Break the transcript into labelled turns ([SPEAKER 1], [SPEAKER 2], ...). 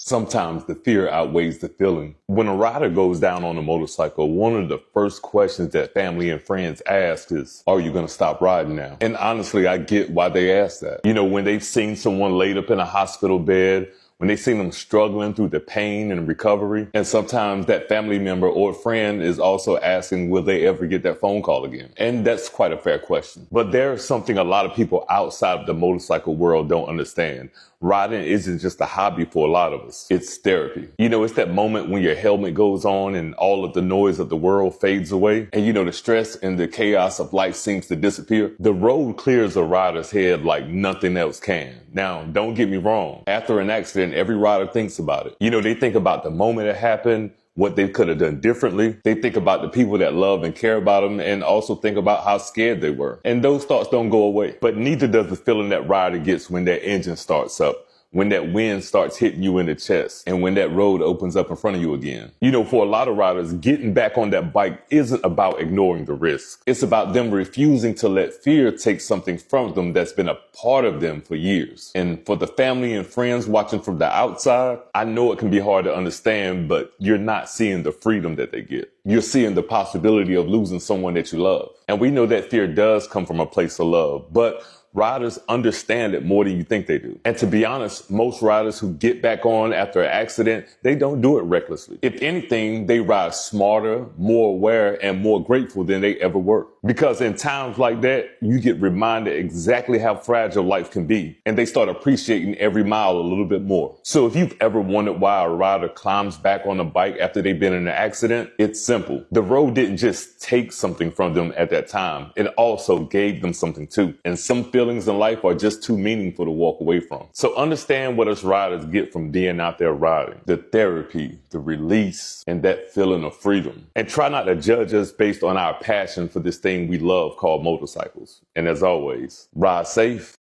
[SPEAKER 1] Sometimes the fear outweighs the feeling. When a rider goes down on a motorcycle, one of the first questions that family and friends ask is, are you going to stop riding now? And honestly, I get why they ask that. You know, when they've seen someone laid up in a hospital bed, when they see them struggling through the pain and recovery, and sometimes that family member or friend is also asking, will they ever get that phone call again? And that's quite a fair question. But there's something a lot of people outside of the motorcycle world don't understand. Riding isn't just a hobby for a lot of us. It's therapy. You know, it's that moment when your helmet goes on and all of the noise of the world fades away. And you know, the stress and the chaos of life seems to disappear. The road clears a rider's head like nothing else can. Now, don't get me wrong. After an accident, every rider thinks about it. You know, they think about the moment it happened, what they could have done differently. They think about the people that love and care about them, and also think about how scared they were. And those thoughts don't go away. But neither does the feeling that rider gets when that engine starts up, when that wind starts hitting you in the chest, and when that road opens up in front of you again. You know, for a lot of riders, getting back on that bike isn't about ignoring the risk. It's about them refusing to let fear take something from them that's been a part of them for years. And for the family and friends watching from the outside, I know it can be hard to understand, but you're not seeing the freedom that they get. You're seeing the possibility of losing someone that you love. And we know that fear does come from a place of love, but riders understand it more than you think they do. And to be honest, most riders who get back on after an accident, they don't do it recklessly. If anything, they ride smarter, more aware, and more grateful than they ever were. Because in times like that, you get reminded exactly how fragile life can be, and they start appreciating every mile a little bit more. So if you've ever wondered why a rider climbs back on a bike after they've been in an accident, it's simple. The road didn't just take something from them at that time. It also gave them something too. And some feelings in life are just too meaningful to walk away from. So understand what us riders get from being out there riding. The therapy, the release, and that feeling of freedom. And try not to judge us based on our passion for this thing we love called motorcycles. And as always, ride safe